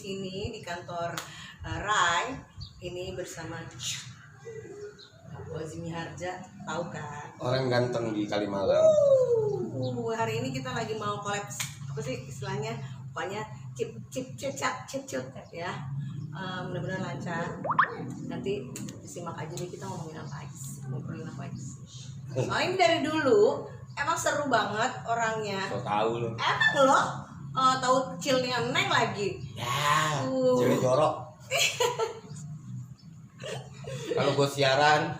sini di kantor Rai ini bersama Ozmi Harja, tahu kan? Orang ganteng di Kalimalang. Hari ini kita lagi mau collab, apa sih istilahnya? Pokoknya cip ya. Mudah-mudahan lancar. Nanti disimak aja deh kita ngomongin apa aja, ngobrolin apa aja. Soalnya ini dari dulu emang seru banget orangnya. So tahu lo. Emang lo tahu kecilnya Neng lagi. Ya, cewek jorok. Kalau gue siaran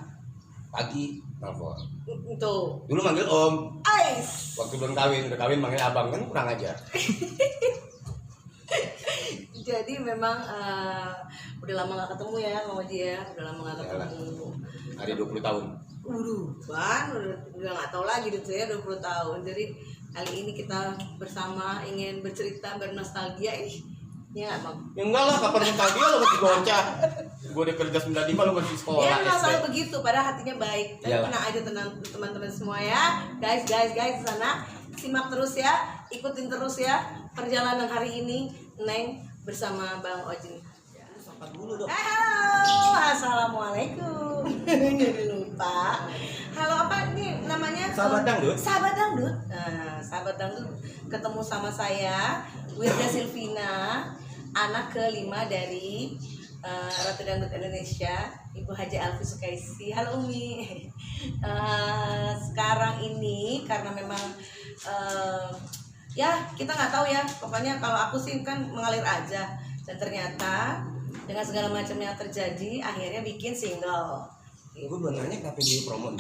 pagi telepon. Tuh. Dulu manggil Om. Ais. Waktu belum kawin, udah kawin manggil Abang, kan kurang ajar. Jadi memang udah lama gak ketemu ya Bang Oji ya, udah lama gak ketemu. Hari 20 tahun. Udah gak tahu lagi gitu ya 20 tahun. Jadi kali ini kita bersama ingin bercerita, bernostalgia. Ya Bang. Ya enggak lah, kapan nostalgia lo masih bocah. Gue udah kerja 95, lo masih sekolah. Ya nggak SD. selalu begitu, padahal hatinya baik. Tapi tenang aja teman-teman semua ya, guys di sana simak terus ya, ikutin terus ya perjalanan hari ini Neng bersama Bang Ojin. Ya, Sapa dulu dong. halo, assalamualaikum. Jadi lupa. Halo apa nih namanya? Sahabat Dangdut. Sahabat Dangdut. Nah, Sahabat Dangdut ketemu sama saya Wirda Silvina, anak kelima dari Ratu Dangdut Indonesia, Ibu Haji Alfi Sukaisi. Halo Umi. Sekarang ini karena memang ya kita nggak tahu ya, pokoknya kalau aku sih kan mengalir aja, dan ternyata dengan segala macam yang terjadi akhirnya bikin single. Gue belum nanya kenapa dia promo.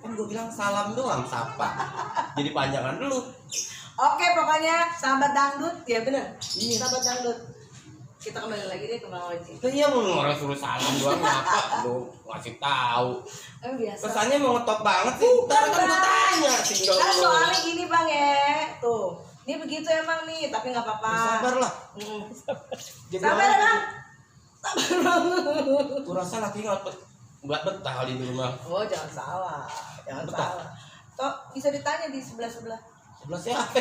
Kan gue bilang salam doang, sapa. Jadi panjangan dulu. Oke, pokoknya sahabat dangdut, ya bener. Iya. Sahabat dangdut. Kita kembali lagi deh ke Bang Oji. Iya, mau orang suruh salam doang ngapa? Lu ngasih tahu. Biasa. Kesannya mau ngetop banget sih. Ntar kan gue tanya single Kan lu. soalnya gini Bang ya, tuh. Ini begitu emang nih, tapi nggak apa-apa. Sabar lah. Sabar ya Bang. Sabar Bang. Gue rasa laki nggak betah kali di rumah. Oh jangan salah, jangan salah. Toh bisa ditanya di sebelah. Sebelah siapa?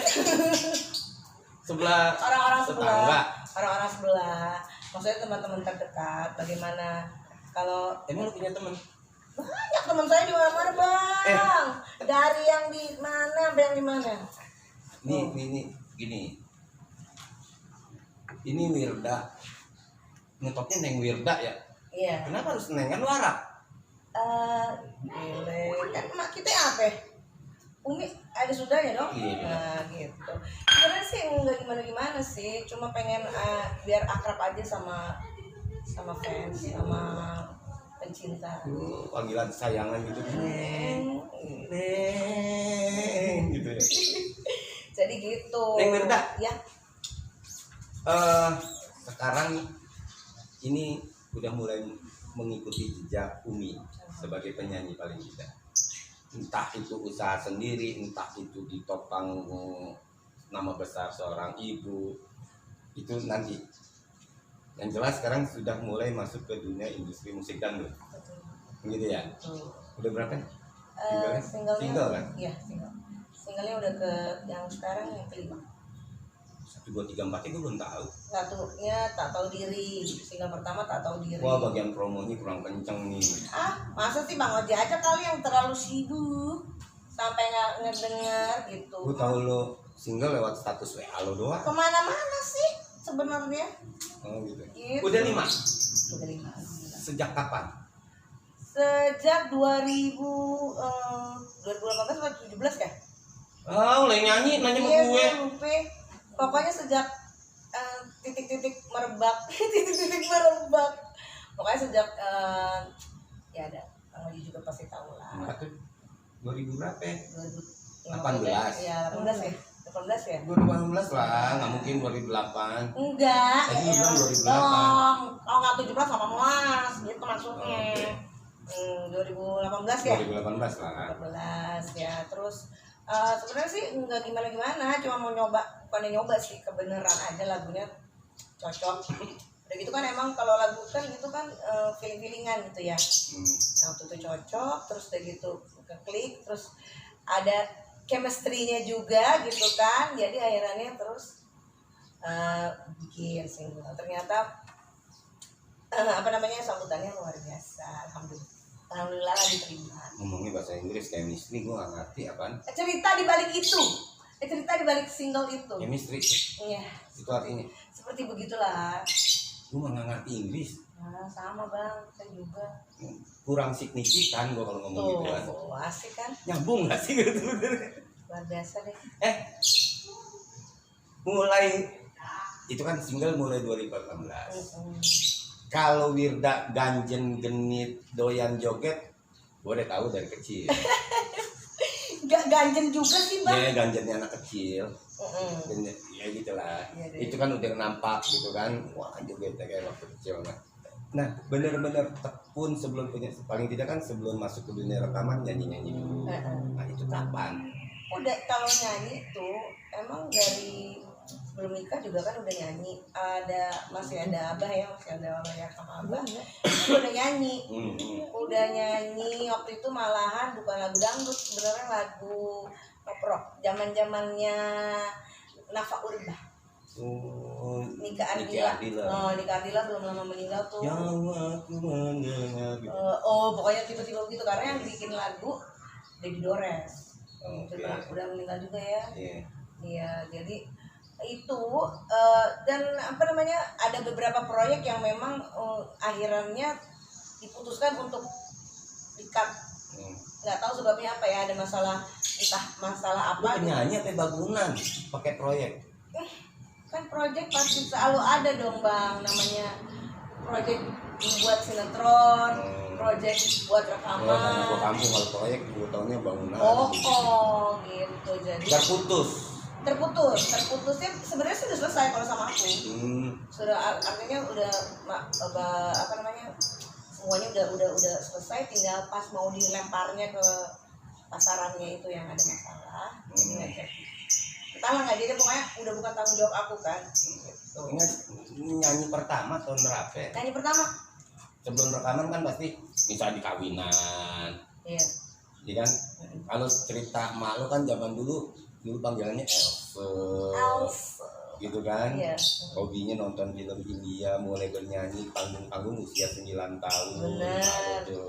Sebelah Orang-orang tetangga. Orang-orang sebelah. Maksudnya teman-teman terdekat. Bagaimana kalau Emang lu punya temen? banyak teman saya di mana-mana Bang. Dari yang di mana sampai yang di mana? Nih, gini. Ini Wirda. Ngetopnya Neng Wirda ya? Iya. Kenapa harus Neng? Kan lu Arab? Kan emak kita apa? Umi ada sudahnya dong. Iya. Nah gitu. Sebenarnya sih nggak gimana sih, cuma pengen biar akrab aja sama fans, sama pencinta. Panggilan sayangan gitu. Neng gitu ya. Jadi gitu. Neng Wirda. Ya. Sekarang ini udah mulai mengikuti jejak Umi sebagai penyanyi paling tidak. Entah itu usaha sendiri, entah itu ditopang nama besar seorang ibu, itu nanti. Yang jelas sekarang sudah mulai masuk ke dunia industri musik dangdut, gitu ya. Udah berapa? Single kan? Iya single. Singlenya udah ke yang sekarang yang kelima. 1, 2, 3, 4 itu belum tahu. Satunya tak tahu diri, single pertama tak tahu diri. Wah, bagian promonya kurang kenceng nih. Masa sih Bang Oji aja kali yang terlalu sibuk sampai nggak ngedenger gitu. Gue tahu lo single lewat status WA lo doang. Kemana-mana sih sebenarnya. Oh gitu. Gitu. Udah 5. Udah 5. Sejak kapan? Sejak 2018 atau 17 ya? Oh, lo yang nyanyi nanya sama Iya, gue. lupa. Pokoknya sejak titik-titik merebak, titik-titik merebak. Pokoknya sejak ya ada, Bang Oji juga pasti tahu lah. Enggak tuh. 2000 berapa? 2018. 18. Ya, 18 ya. 18 ya? 2018 lah, nggak mungkin 2008. Enggak. Tadi Ya, bilang 2008. dong. Kalau nggak 17 18 gitu maksudnya. 2018 ya? 2018 lah. 2018 ya. Terus sebenarnya sih nggak gimana-gimana, cuma mau nyoba, bukan nyoba sih, kebenaran aja lagunya cocok. Udah gitu kan emang kalau lagu kan gitu kan feeling-feelingan gitu ya. Nah waktu itu cocok, terus udah gitu keklik, terus ada chemistry-nya juga gitu kan. Jadi akhirnya terus bikin single. Ternyata sambutannya luar biasa. Alhamdulillah diterima. Ngomongnya bahasa Inggris chemistry gue gak ngerti apaan. Cerita di balik itu, cerita di balik single itu. Chemistry Iya. itu artinya. Seperti begitulah. Gue gak ngerti Inggris. Nah, sama bang, saya juga. Kurang signifikan gue kalau ngomong gitu kan. Asik kan? Nyambung gak sih gitu? Luar biasa deh. Mulai itu kan single mulai 2018. Kalau Wirda ganjen genit doyan joget, gue udah tahu dari kecil. Gak ganjen juga sih bang. Ya ganjennya anak kecil. Ya gitulah. Ya, itu kan udah nampak gitu kan. Wah jogetnya kayak waktu kecil kan. Nah benar-benar tekun sebelum punya, paling tidak kan sebelum masuk ke dunia rekaman nyanyi dulu. Nah itu kapan? Udah kalau nyanyi tuh emang dari sebelum nikah juga kan udah nyanyi. Masih ada abah ya, masih ada orang yang sama abah. Itu udah nyanyi. Udah nyanyi waktu itu malahan bukan lagu dangdut, sebenarnya lagu pop rock. Zaman-zamannya Nafa Urbah. Nika Ardila. Nika Ardila belum lama meninggal tuh. Yang aku mendengar. Pokoknya tiba-tiba begitu karena yang bikin lagu Dedi Dores. Udah meninggal juga ya. Iya, jadi itu dan ada beberapa proyek yang memang akhirnya diputuskan untuk di-cut. Nggak tahu sebabnya apa ya, ada masalah, entah masalah apa. Penyanyi apa bangunan pakai proyek? Kan proyek pasti selalu ada dong bang, namanya proyek buat sinetron, proyek buat rekaman. Karena gue kampung kalau proyek gue taunya bangunan. Gitu jadi. Terputusnya sebenarnya sudah selesai kalau sama aku. Sudah artinya udah semuanya udah selesai, tinggal pas mau dilemparnya ke pasarannya itu yang ada masalah. Jadi nggak jadi. Entahlah nggak jadi, pokoknya udah bukan tanggung jawab aku kan. Gitu. Ingat nyanyi pertama tahun berapa? Nyanyi pertama. Sebelum rekaman kan pasti misalnya di kawinan. Iya. Iya kan? Kalau cerita emak lo kan zaman dulu panggilannya Elsa. Gitu kan? Iya. Hobinya nonton film India, mulai bernyanyi panggung-panggung usia 9 tahun. Benar. Gitu.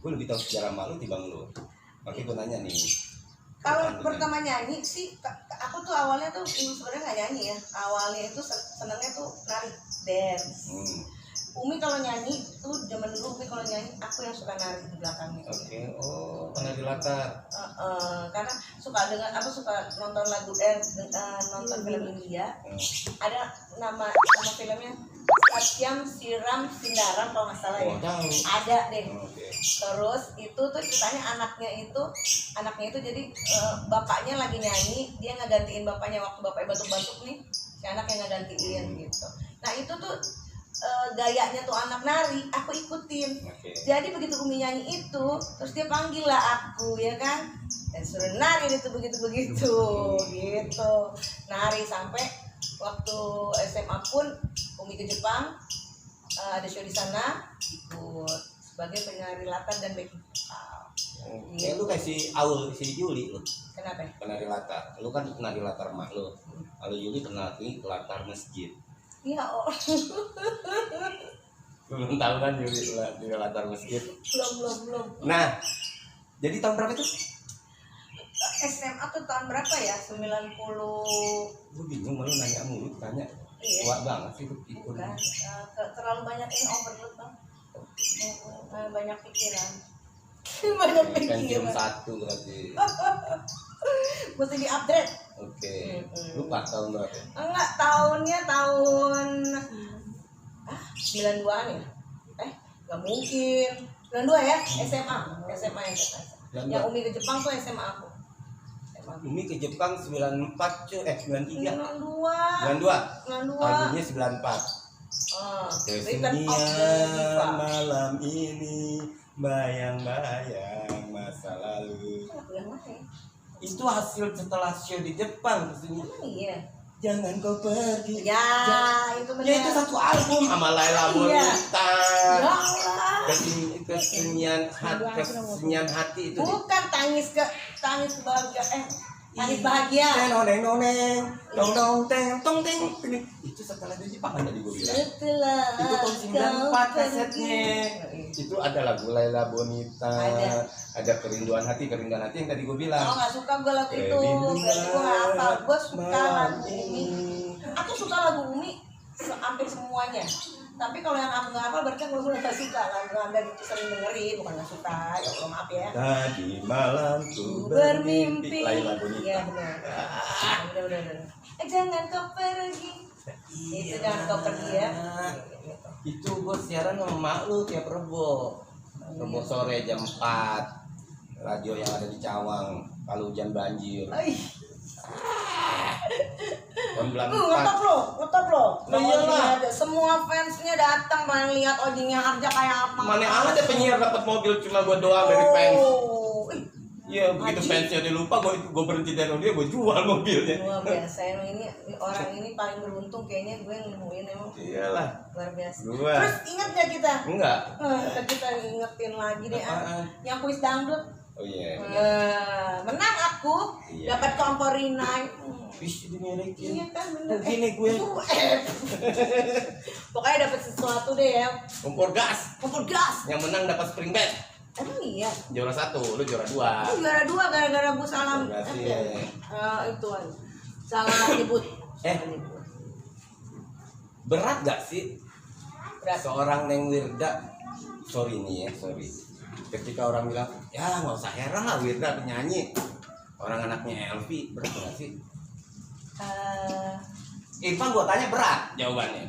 Gue lebih tahu sejarah emak lo dibanding lo. Makanya gue nanya nih. Kalau pertama nyanyi sih, aku tuh awalnya tuh sebenarnya nggak nyanyi ya. Awalnya itu senangnya tuh nari, dance. Umi kalau nyanyi tuh zaman dulu Umi kalau nyanyi aku yang suka nari di belakangnya. Penari latar. Karena suka nonton lagu nonton film India. Ada nama filmnya Satyam Siram Sindaram kalau nggak salah ya. Ada deh. Terus itu tuh ceritanya anaknya itu jadi bapaknya lagi nyanyi, dia ngegantiin bapaknya waktu bapaknya batuk-batuk nih, si anak yang ngegantiin gitu. Nah itu tuh gayanya tuh anak nari, aku ikutin. Jadi begitu Umi nyanyi itu, terus dia panggil lah aku ya kan, dan suruh nari itu begitu gitu. Nari sampai waktu SMA pun Umi ke Jepang, ada show di sana, ikut sebagai penari latar dan backing vokal. Lu kasih Aul si Juli lu. Kenapa? Penari latar. Lu kan penari latar emak lu. Kalau Juli penari latar masjid. Iya, Belum tahu kan Juli di latar masjid. Belum. Nah, jadi tahun berapa tuh? SMA tuh tahun berapa ya? 90. Gue bingung malu nanya mulu, tanya. Iya. Wah banget sih tuh. Bukan. Terlalu banyak ini overload bang. Banyak pikiran. Banyak Pentium pikiran. 1 berarti. Mesti di-upgrade. Oke. Lupa tahun berapa? Enggak, tahunnya tahun 92-an ya? Enggak mungkin. 92 ya? SMA yang SMA. Yang Umi ke Jepang tuh SMA aku. Umi ke Jepang 94 93. 92. 92. Albumnya 94. Kesenian malam ini bayang-bayang masa lalu. Itu hasil setelah show di Jepang kesenian. Iya. Jangan kau pergi. Ya, itu benar. Ya itu satu album sama Laila Bonita. Ya Allah. Kesenian hati itu. Bukan tangis kebahagiaan. Langit bahagia. Noneng noneng, tong tong teng tong teng. Itu setelah dari Jepang kan tadi gue bilang. Setelah Itu tahun 94 kasetnya. Itu ada lagu Laila Bonita, ada Kerinduan Hati yang tadi gue bilang. Oh, nggak suka gue lagu itu. Berarti gue nggak hafal. Gue suka lagu Umi. Aku suka lagu Umi hampir semuanya. Tapi kalau yang aku nggak hafal berarti gue nggak suka. Lagu Anda gitu sering dengerin, bukan nggak suka. Ya Allah maaf ya. Tadi malam ku Bermimpi. Laila Bonita. Iya benar. Benar. Jangan kau pergi. Itu jangan kau pergi ya. Itu gue siaran sama mak lu tiap Rebo sore jam 4. Radio yang ada di Cawang kalau hujan banjir. Ngetop loh. Nah, iyalah. Ada. Semua fansnya datang pengen lihat Odinya Harja kayak apa. Mana ada penyiar dapat mobil cuma gue doang dari fans. Ih, Iya, begitu fansnya dia lupa, gue berhenti dari dia, gue jual mobilnya. luar biasa emang ini orang ini paling beruntung kayaknya gue yang nemuin emang. Iyalah. Luar biasa. Gua. Terus ingat gak kita? Enggak. Kita ingetin lagi deh Apaan? yang kuis dangdut. Oh iya. Menang aku, Iya. dapat kompor Rinai. Wis dimilikin. Iya kan bener. Gini gue. Pokoknya dapat sesuatu deh ya. Kompor gas. Kompor gas. Yang menang dapat spring bed. Emang iya. Juara 1, lu juara 2. Aku juara 2 gara-gara Bu Salam. Iya. Itu salah nyebut. Berat gak sih Berat. seorang Neng Wirda? Sorry. Ketika orang bilang, ya nggak usah heran lah Wirda penyanyi. Orang anaknya Elvi, berat gak sih? Irfan gua tanya berat jawabannya.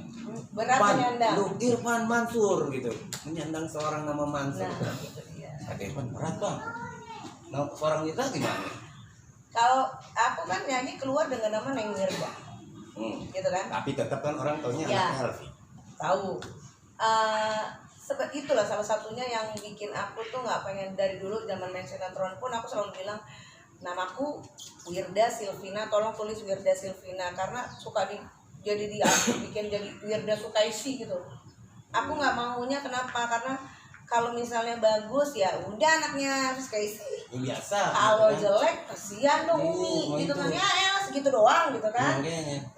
Berat menyandang. Lu Irfan Mansur gitu, menyandang seorang nama Mansur. Nah, gitu ya. Kata Irfan berat bang. Nah, seorang Wirda gimana? Kalau aku kan nyanyi keluar dengan nama Neng Wirda. Gitu kan? Tapi tetap kan orang taunya Ya. anak Elvi. Tahu. Itulah salah satunya yang bikin aku tuh nggak pengen dari dulu zaman main sinetron pun aku selalu bilang namaku Wirda Silvina, tolong tulis Wirda Silvina karena suka bikin jadi Wirda Sukaisi gitu. Aku nggak maunya kenapa? Karena kalau misalnya bagus ya udah anaknya Sukaisi. Biasa. Kalau gitu kan. jelek kasihan dong Umi gitu kan ya segitu doang gitu kan.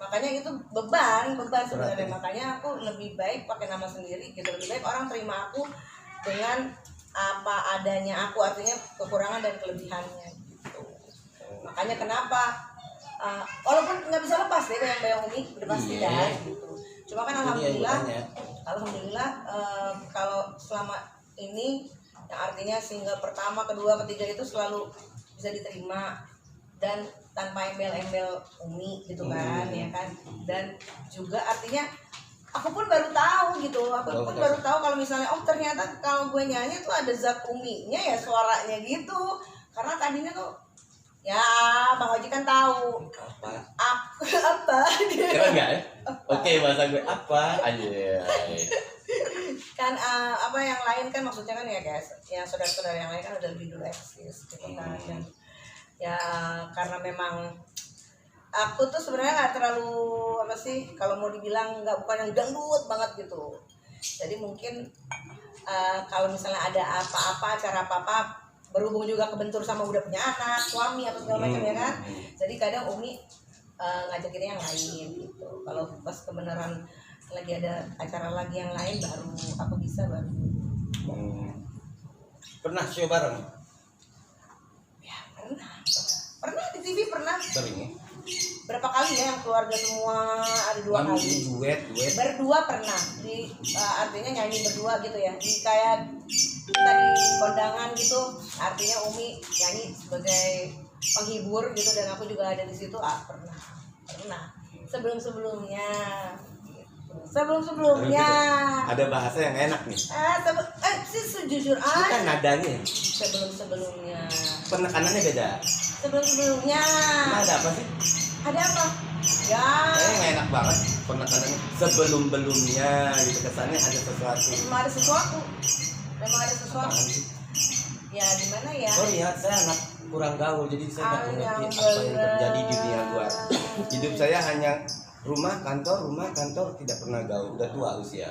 Makanya itu beban sebenarnya. Makanya aku lebih baik pakai nama sendiri gitu, lebih baik orang terima aku dengan apa adanya aku, artinya kekurangan dan kelebihannya gitu. Makanya kenapa walaupun nggak bisa lepas deh bayang Umi udah pasti kan gitu. Cuma kan alhamdulillah kalau selama ini yang artinya single pertama, kedua, ketiga itu selalu bisa diterima dan tanpa embel-embel Umi gitu kan ya kan. Dan juga artinya aku pun baru tahu gitu, baru tahu kalau misalnya ternyata kalau gue nyanyi tuh ada zat Uminya ya suaranya gitu. Karena tadinya tuh ya Bang Oji kan tahu apa keren nggak ya? Oke bahasa gue apa aja kan apa yang lain kan maksudnya kan ya guys, yang saudara-saudara yang lain kan udah lebih dulu eksis gitu kan. Dan ya karena memang aku tuh sebenarnya nggak terlalu apa sih kalau mau dibilang bukan yang dangdut banget gitu. Jadi mungkin kalau misalnya ada apa-apa acara apa-apa berhubung juga kebentur sama udah punya anak, suami apa segala macam ya kan. Jadi kadang Umi ngajakin yang lain gitu. Kalau pas kebenaran lagi ada acara lagi yang lain baru aku bisa baru. Pernah show bareng? Ya pernah di TV pernah. Sering ya? Berapa kali ya yang keluarga semua ada 2 kali. Duet. Berdua pernah di artinya nyanyi berdua gitu ya. Di kayak kita di kondangan gitu, artinya Umi nyanyi sebagai penghibur gitu dan aku juga ada di situ. Pernah. Sebelumnya ada bahasa yang enak nih. Sejujur Kan nadanya. sebelumnya Penekanannya beda. sebelumnya Ada apa sih? ada apa ya Kayaknya nggak enak banget penekanannya. Sebelumnya gitu kesannya ada sesuatu. memang ada sesuatu Apaan sih? ya gimana ya. Oh iya, saya anak kurang gaul, jadi saya nggak mengerti apa yang terjadi di dunia luar. Hidup saya hanya rumah kantor, tidak pernah gaul. Udah tua usia,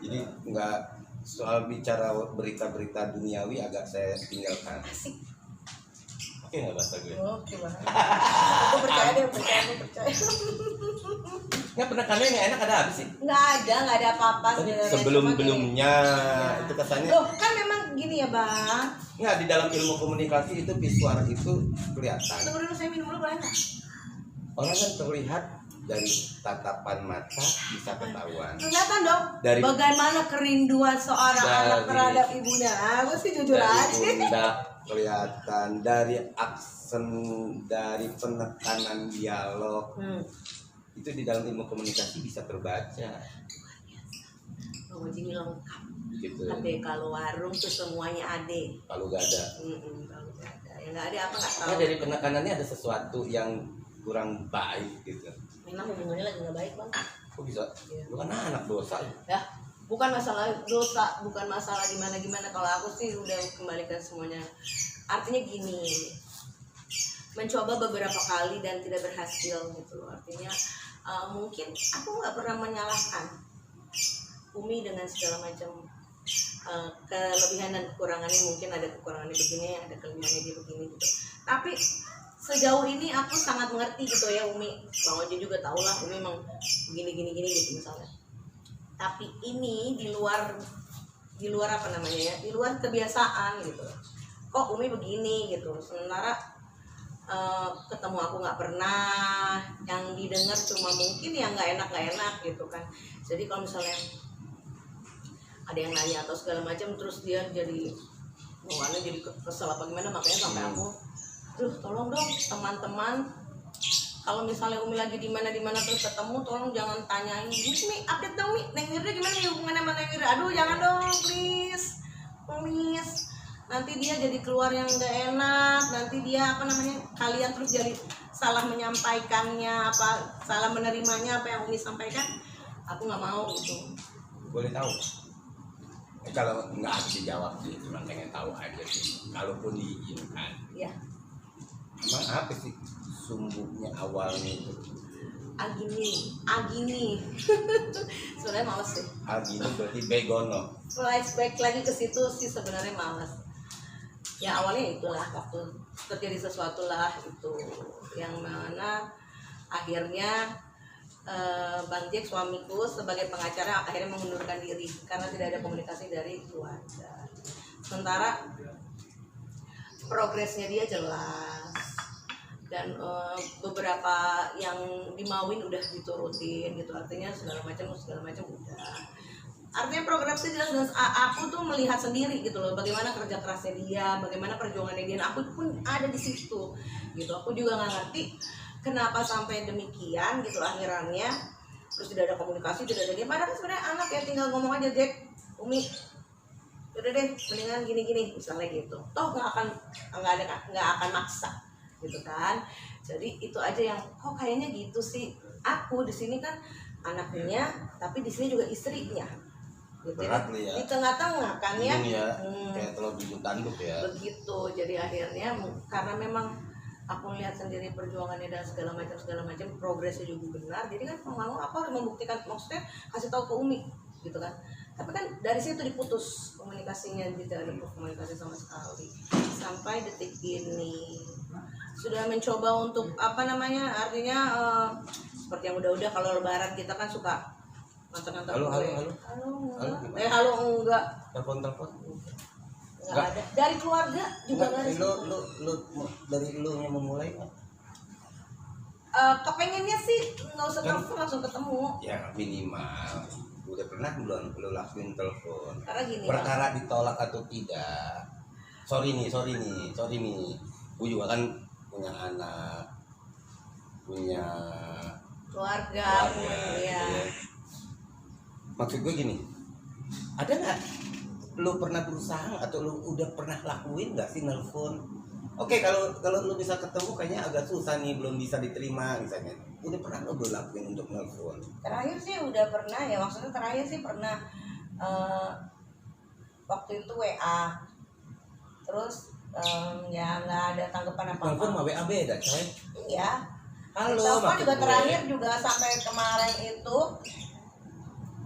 jadi nggak soal bicara berita-berita duniawi agak saya tinggalkan. Oke nggak bahasa gue? Oke banget. Aku percaya deh, aku percaya. Nggak pernah karena yang enak ada apa sih? Nggak ada apa-apa Tapi sebenarnya. sebelum-belumnya Cuma itu kesannya. loh, kan memang gini ya bang. Nggak, di dalam ilmu komunikasi itu visual itu kelihatan. Tunggu dulu, saya minum dulu boleh nggak? Orang kan terlihat dari tatapan mata bisa ketahuan. Kelihatan dong. Dari- Bagaimana kerinduan seorang anak Dari- terhadap ibunya. Aku sih jujur Dari aja. pundak kelihatan, dari aksen, dari penekanan dialog. Itu di dalam ilmu komunikasi bisa terbaca. Oh, jadi lengkap. Gitu. Ade kalau warung tuh semuanya ade. Kalau nggak ada. Kalau nggak ada, yang nggak ada apa nggak tahu. Karena dari penekanannya ada sesuatu yang kurang baik gitu. Memang hubungannya lagi nggak baik bang. Kok bisa? Iya. Lu kan anak dosa. Ya, bukan masalah dosa, bukan masalah gimana. Kalau aku sih udah kembalikan semuanya. Artinya gini, mencoba beberapa kali dan tidak berhasil gitu loh. Artinya mungkin aku nggak pernah menyalahkan Umi dengan segala macam kelebihan dan kekurangannya. Mungkin ada kekurangannya begini, ada kelebihannya dia begini gitu. Tapi sejauh ini aku sangat mengerti gitu ya Umi. Bang Ojo juga tahu lah Umi emang gini gitu misalnya. Tapi ini di luar apa namanya ya, di luar kebiasaan gitu. Kok Umi begini gitu. Sementara ketemu aku nggak pernah, yang didengar cuma mungkin yang nggak enak gitu kan. Jadi kalau misalnya ada yang nanya atau segala macam, terus dia jadi bawaannya jadi kesel apa gimana, makanya sampai aku, duh tolong dong teman-teman, kalau misalnya Umi lagi di mana terus ketemu, tolong jangan tanyain, Mi update dong Mi, Neng Wirda gimana nih hubungannya sama Neng Wirda, aduh jangan dong please, nanti dia jadi keluar yang nggak enak, nanti dia apa namanya, kalian terus jadi salah menyampaikannya, apa salah menerimanya apa yang Umi sampaikan. Aku nggak mau gitu. Boleh tahu? Kalau nggak harus dijawab sih, cuma pengen tahu aja sih. Kalaupun diizinkan. Ya. Emang apa sih sumbunya awalnya itu? Agini. Sebenarnya males sih. Agini berarti begono. Flashback lagi ke situ sih sebenarnya males. Ya awalnya itulah waktu terjadi sesuatu lah itu yang mana akhirnya Bang Jack suamiku sebagai pengacara akhirnya mengundurkan diri karena tidak ada komunikasi dari keluarga. Sementara progresnya dia jelas dan beberapa yang dimauin udah diturutin gitu, artinya segala macam udah. Artinya progresnya jelas dan aku tuh melihat sendiri gitu loh bagaimana kerja kerasnya dia, bagaimana perjuangannya dia. Aku pun ada di situ gitu. Aku juga nggak ngerti kenapa sampai demikian gitu akhirannya, terus tidak ada komunikasi, tidak ada dia. Padahal sebenarnya anak ya tinggal ngomong aja, Jack, Umi, udah deh, mendingan gini misalnya gitu. Toh nggak akan maksa gitu kan. Jadi itu aja yang kok kayaknya gitu sih. Aku di sini kan anaknya, tapi di sini juga istrinya. Gitu. Berat lu ya. Di tengah-tengah kan ya. Kayak telur bibut tanduk ya. Begitu. Jadi akhirnya karena memang aku lihat sendiri perjuangannya dan segala macam progresnya juga benar, jadi kan mau aku harus membuktikan, maksudnya kasih tahu ke Umi gitu kan. Tapi kan dari situ diputus komunikasinya, tidak ada komunikasi sama sekali sampai detik ini. Sudah mencoba untuk apa namanya, artinya seperti yang udah kalau lebaran kita kan suka ngantar-ngantar Halo. enggak. Halo enggak. Telepon. Enggak ada. Dari keluarga juga enggak ada. Lu dari lu yang memulai kan? Kepengennya sih nggak usah telepon, langsung ketemu. Ya minimal. Udah pernah belum lu lakuin telepon? Karena gini. Perkara ditolak atau tidak. Sorry nih. Gue juga kan punya anak, punya keluarga. Ya. Maksud gue gini, ada nggak lu pernah berusaha atau lu udah pernah lakuin nggak sih nelfon? Oke, kalau lu bisa ketemu kayaknya agak susah nih, belum bisa diterima misalnya. Udah pernah lu lakuin untuk nelfon? Terakhir sih udah pernah ya, maksudnya terakhir sih pernah waktu itu WA. Terus ya nggak ada tanggapan apa-apa. Nelfon sama WA beda, coy. Iya. Halo. Telepon juga terakhir juga sampai kemarin itu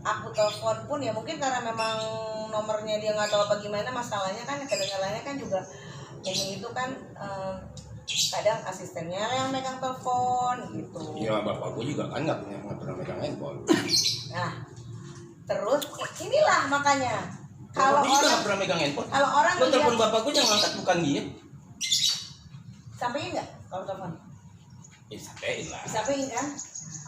aku telepon pun ya mungkin karena memang nomornya dia nggak tahu apa gimana masalahnya kan, kedengarannya kan juga ini itu kan kadang asistennya yang megang telepon gitu. Iya, bapak gue juga kan nggak pernah megang handphone. Nah, terus inilah makanya kalau Bapak gue juga orang nggak pernah megang handphone. kalau orang Lo telepon melihat bapak gue yang angkat bukan dia. sampein nggak kalau telepon? Sampein lah. Disampein kan?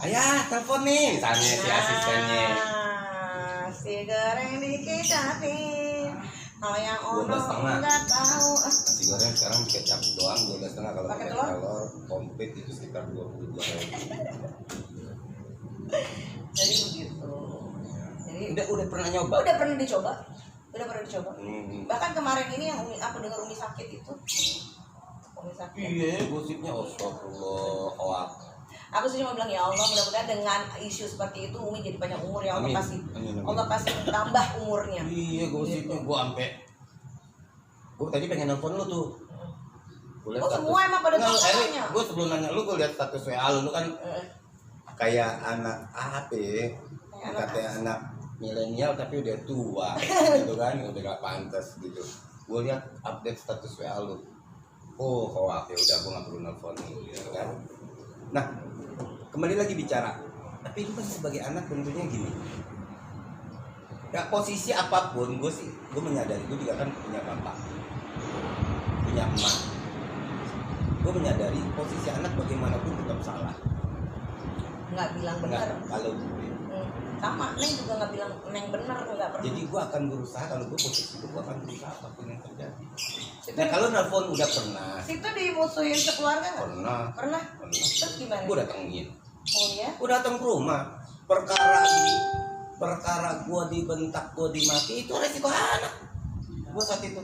Ayah, telepon nih, misalnya si asistennya. Nah, si goreng dikecatin. Kalau yang ono 12,5. nggak tahu. Nasi goreng sekarang kecap doang 12,5, kalau Pakai pakai telur? telur komplit itu sekitar 22.000. Jadi begitu. Jadi Udah pernah nyoba? udah pernah dicoba. Udah pernah dicoba. Bahkan kemarin ini yang aku dengar Umi sakit itu. Umi sakit. Iya, gosipnya astagfirullah, hoak. Aku sih cuma bilang ya Allah, mudah-mudahan dengan isu seperti itu Umi jadi panjang umur ya Allah. Amin. kasih. Amin, amin. Allah kasih tambah umurnya. Iya, gosipnya Gitu. gue tadi pengen nelfon lu tuh. Gua liat Oh, status. semua emang pada Nggak, tanya. gue sebelum nanya lu, gue lihat status WA lu kan Eh, kayak anak apa ya? Kayak anak Katanya anak milenial tapi udah tua gitu kan, udah gak pantas gitu. Gue lihat update status WA lu. Oh, hoak, ya udah gue gak perlu nelfon gitu kan. Nah, kembali lagi bicara. Tapi itu kan sebagai anak tentunya gini. Ya posisi apapun, gue menyadari, gue juga kan punya bapak, punya emak. Gue menyadari posisi anak bagaimanapun tetap salah. nggak bilang benar. Nggak, kalau gue. Sama, Neng juga nggak bilang Neng benar, nggak pernah. Jadi gue akan berusaha, kalau gue posisi gue akan berusaha apapun yang terjadi. Situ, Nah kalau nelfon udah pernah. situ dimusuhin sekeluarga nggak? Pernah. Pernah. Terus gimana? Gue datengin. Oh ya? Gue datang ke rumah. Perkara gue dibentak, gue dimaki, itu resiko anak. Gue saat itu.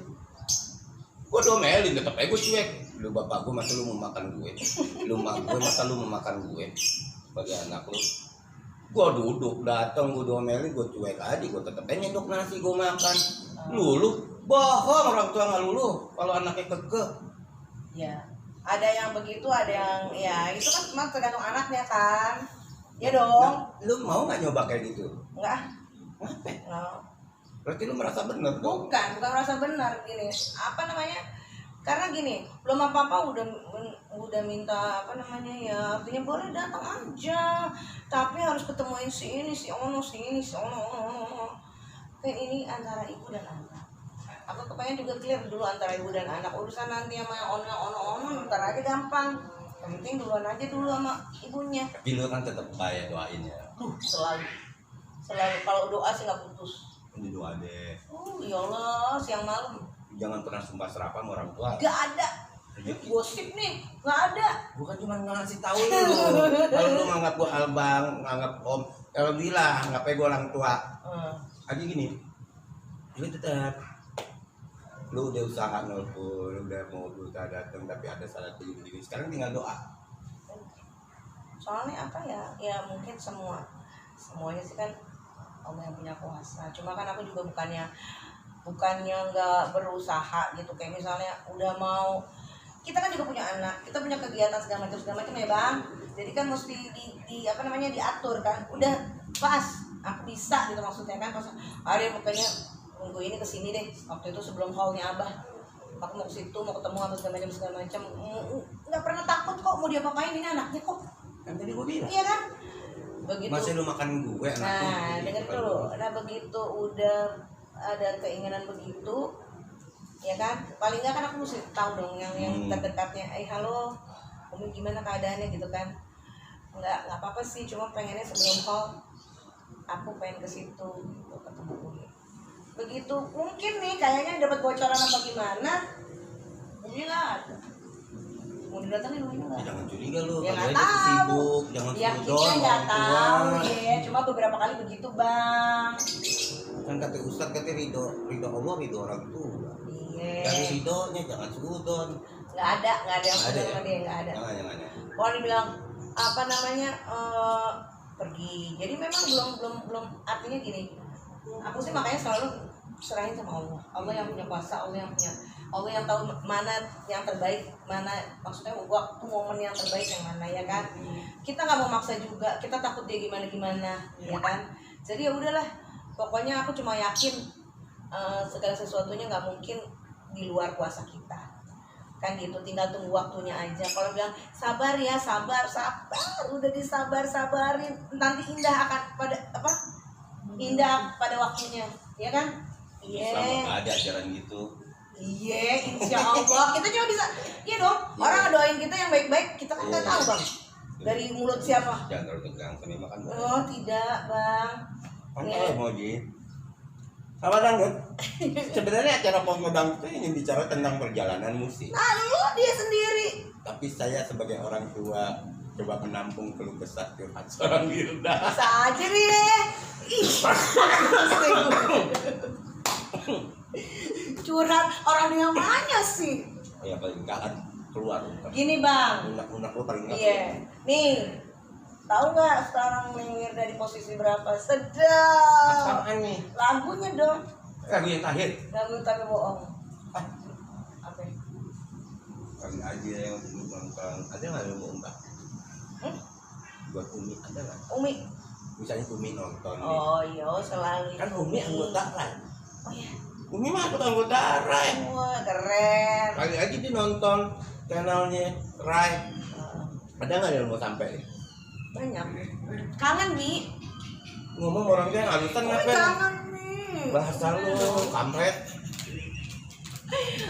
Gue domelin, tetep aja gue cuek. Lu bapak gue masa lu mau makan gue. Lu mak gue masa lu mau makan gue. Sebagai anak lu. Gue duduk, datang, gue domelin, gue cuek aja. Gue tetep aja nyedok nasi, gue makan. Lulu, bohong orang tua nggak lulu. Kalau anaknya kekeh. Ya. Ada yang begitu, ada yang ya itu kan cuma tergantung anaknya kan. Ya dong. Nah, lu mau nggak nyoba kayak gitu? Enggak. Ngapain? No. Berarti lu merasa bener dong? Bukan merasa benar gini. Apa namanya? Karena gini, belum apa-apa udah minta apa namanya ya, artinya boleh datang aja, tapi harus ketemuin si ini, si ono, si ini, si ono. Kan ini antara ibu dan anak. Aku kepengen juga clear dulu antara ibu dan anak. Urusan nanti sama yang ono, ntar aja gampang. Yang penting duluan aja dulu sama ibunya. Tapi lu kan tetap bayar doain ya. Selalu kalau doa sih nggak putus. Ini doa deh. Ya Allah, siang malam. Jangan pernah sumpah serapah sama orang tua. Gak ada. Gosip nih, nggak ada. Gue kan cuma ngasih tahu lu. Kalau lu nganggap gue abang, nganggap om, kalau bilang ngapain gue orang tua. Aja gini. Lu tetap. Lu udah usaha nelfon, lu udah mau berusaha datang, tapi ada salah begini. Sekarang tinggal doa. Soalnya apa ya? Ya mungkin semuanya sih kan Allah yang punya kuasa. Cuma kan aku juga bukannya nggak berusaha gitu, kayak misalnya udah mau, kita kan juga punya anak, kita punya kegiatan segala macam ya bang. Jadi kan mesti di apa namanya diatur kan. Udah pas aku bisa gitu maksudnya kan, pas ada yang pokoknya minggu ini kesini deh. Waktu itu sebelum haulnya abah, aku mau ke situ, mau ketemu sama segala macam. Nggak pernah takut kok mau diapa-apain, ini anaknya kok. Kan tadi gue bilang. Iya kan? Begitu. Masih lu makan gue anak lu. Nah, dengar dulu. Nah, begitu udah ada keinginan begitu, ya kan? Paling nggak kan aku mesti tahu dong yang terdekatnya. Halo, Umi gimana keadaannya gitu kan? Nggak apa-apa sih, cuma pengennya sebelum call aku pengen ke situ gitu, ketemu Umi. Begitu mungkin nih kayaknya dapat bocoran apa gimana? Umi lah ada. Mau didatengin Umi nggak? Jangan curiga lu, Ya, kalau nggak aja tahu. sibuk, jangan Ya sudon kita nggak orang tua. tahu ya, cuma beberapa kali begitu bang. Kan kata Ustaz, kata ridho Allah, ridho orang tua. Iya. Dari ridhonya jangan sudon. Nggak ada yang Ada sudah ya? sama dia, nggak ada. Jangan. Kalau dibilang apa namanya pergi, jadi memang belum artinya gini. Aku sih makanya selalu serahin sama Allah. Allah yang punya kuasa, Allah yang tahu mana yang terbaik, mana maksudnya waktu momen yang terbaik yang mana ya kan. Kita nggak mau maksa juga, kita takut dia gimana ya kan. Jadi ya udahlah, pokoknya aku cuma yakin segala sesuatunya nggak mungkin di luar kuasa kita. kan gitu, tinggal tunggu waktunya aja. Kalau bilang sabar ya, sabar, udah disabarin, nanti indah akan pada apa? Indah pada waktunya, ya kan? Selama ada ajaran gitu. Iya, insya Allah kita cuma bisa, iya dong. Orang ngedoain kita yang baik-baik, kita kan nggak tahu bang. Dari mulut siapa? Jangan terlalu tegang sampai makan. Oh tidak bang. Kalau mau di Sahabat Dangdut, sebenarnya acara Pos-Modang itu ingin bicara tentang perjalanan musik. Nah lu dia sendiri. Tapi saya sebagai orang tua coba menampung keluh kesah curhat seorang Wirda. Bisa aja deh. Curhat orang yang mana sih? Ya paling enggak kan keluar. Gini bang. Unak-unak lu paling enggak. Iya. Nih. Tahu nggak sekarang Nengir dari posisi berapa? Sedap. Apaan nih? Lagunya dong. Lagu yang terakhir. Lagu tapi bohong. Ah, Apa? kali aja yang nonton. Ada nggak yang mau mbak? Buat Umi ada nggak? Umi. Misalnya Umi nonton. Oh iya selalu. Kan Umi anggota Rai. Oh iya. Umi mah anggota Rai. Wah keren. Kali aja dia nonton channelnya Rai. Ada nggak yang mau sampai? Banyak. Kangen Mi. Ngomong orangnya ngalutan ngapain? Kangen Mi. Bahasa lu kampret.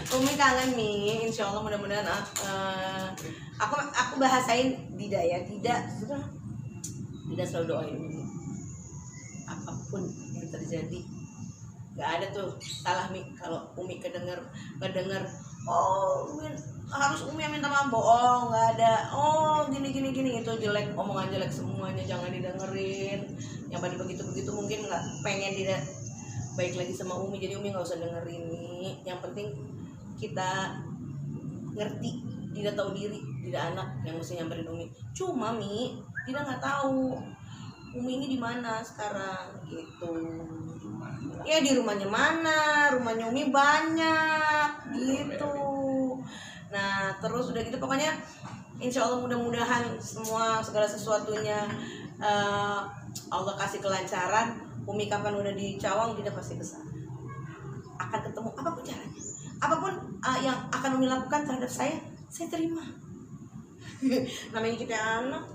Umi kangen Mi. Insya Allah mudah-mudahan aku bahasain tidak ya, tidak selalu doain Umi. Apapun yang terjadi, nggak ada tuh salah Mi kalau Umi kedenger, oh Umi, harus Umi yang minta maaf, bohong, nggak ada. Oh gini itu jelek, omongan jelek semuanya jangan didengerin. Yang pada begitu mungkin nggak pengen tidak baik lagi sama Umi, jadi Umi nggak usah dengerin nih. Yang penting kita ngerti, tidak tahu diri, tidak anak yang mesti nyamperin Umi. Cuma Mi tidak nggak tahu Umi ini di mana sekarang gitu. Ya di rumahnya mana, rumahnya Umi banyak gitu. Nah terus udah gitu pokoknya insya Allah mudah-mudahan segala sesuatunya Allah kasih kelancaran. Umi kapan udah di Cawang dia pasti kesana, akan ketemu apapun caranya, apapun yang akan Umi lakukan terhadap saya terima. Namanya kita anak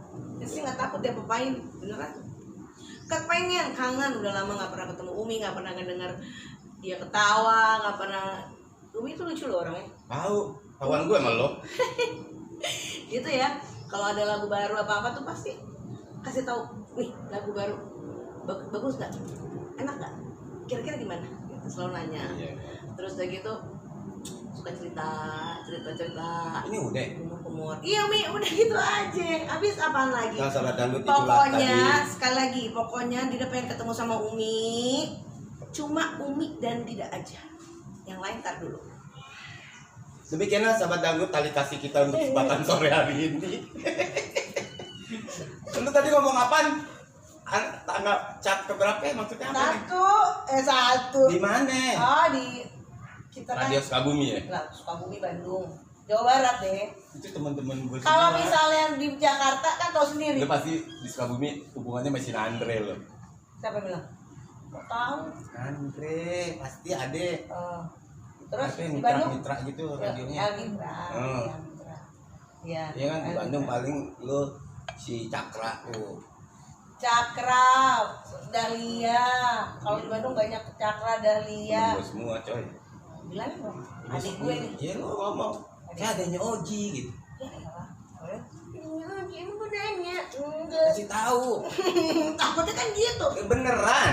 sih nggak takut dia apain, beneran kepengen, kangen, udah lama nggak pernah ketemu Umi, nggak pernah ngedengar dia ketawa, nggak pernah. Umi itu lucu loh orangnya. Tahu, kawan gue sama lo. Gitu ya. Kalau ada lagu baru apa tuh pasti kasih tahu, nih lagu baru bagus nggak, enak nggak, kira-kira gimana? Gitu, selalu nanya. Iya. Terus udah gitu suka cerita. Ini udah. Umur. Iya Mi, udah gitu aja. Habis apaan lagi? Nah, Sahabat Dangdut itulah Pokoknya tadi. sekali lagi, pokoknya Dida pengen ketemu sama Umi. Cuma Umi dan Dida aja. Yang lain tar dulu. Demikianlah Sahabat Dangdut tali kasih kita untuk kesempatan sore hari ini. Lu tadi ngomong apaan? Tanggal cat keberapa ya maksudnya apa nih? Satu. Di mana? Oh di kita kan Radio Sukabumi ya? lah, Sukabumi Bandung, Jawa Barat deh. Itu teman-teman gue Kalau semua. misalnya di Jakarta kan tahu sendiri. Lu pasti di Sukabumi hubungannya masih Andre lo. Siapa yang bilang? Nggak tahu. Andre pasti ada. Terus Apa, di Bandung? mitra gitu radionya. Mitra. Hmm. Ya, Mitra. Iya. Iya kan di Bandung paling lu si Cakra tuh. Cakra, Dahlia. Kalau di Bandung banyak Cakra, Dahlia. Gue semua coy. Bilangin dong. Ini Adik gue nih. Iya lu ngomong. Saya adanya Oji gitu. Ya elah. Ini emang gue nanya. Enggak. Kasih tahu. Takutnya kan gitu. Beneran.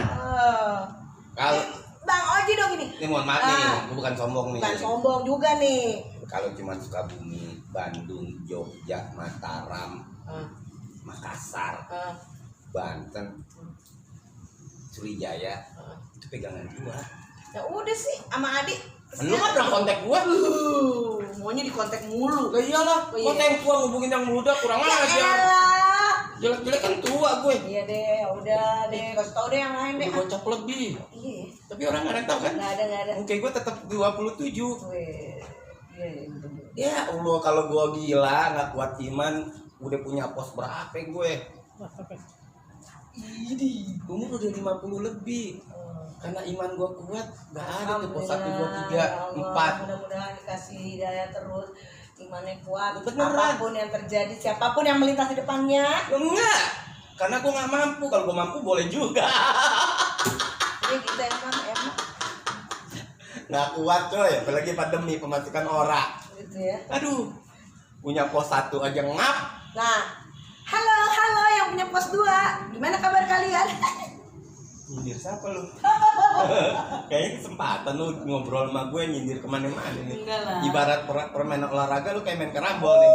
Kalau Bang Oji dong ini. ini mohon maaf nih, gue bukan sombong nih. Bukan sombong juga nih. Kalau cuma Sukabumi, Bandung, Jogja, Mataram, Makassar, Banten, Sriwijaya, itu pegangan gua. Ya udah sih, sama adik. Lu kan pernah kontak gua? Maunya di kontak mulu. Lah iyalah, kontak gua ngubungin yang muda kurang Ya aja. elah. Jelek-jelek kan tua gue. Iya deh, udah deh, kasih tau deh yang lain deh. Udah gocap lebih. Iya. Tapi orang nggak ada tahu kan? Nggak ada. Oke, gua tetap 27. Weh, iya. Ya Allah, kalau gua gila nggak kuat iman, udah punya pos berapa gue? Ini umur udah 50 lebih. Karena iman gua kuat, gak ada tuh pos 1, 2, 3, Ya Allah, 4. mudah-mudahan dikasih hidayah terus, imannya kuat. Beneran. Apapun yang terjadi, siapapun yang melintas di depannya. Enggak, karena gua nggak mampu. Kalau gua mampu boleh juga. Jadi kita emang Nggak kuat coy, apalagi pandemi pemasukan orang. gitu ya. Aduh, punya pos 1 aja ngap. Nah, halo yang punya pos 2, gimana kabar kalian? Nyindir siapa lu? Kayaknya kesempatan lu ngobrol sama gue nyindir kemana-mana nih. Enggak lah. Ibarat permainan olahraga lu kayak main karambol nih.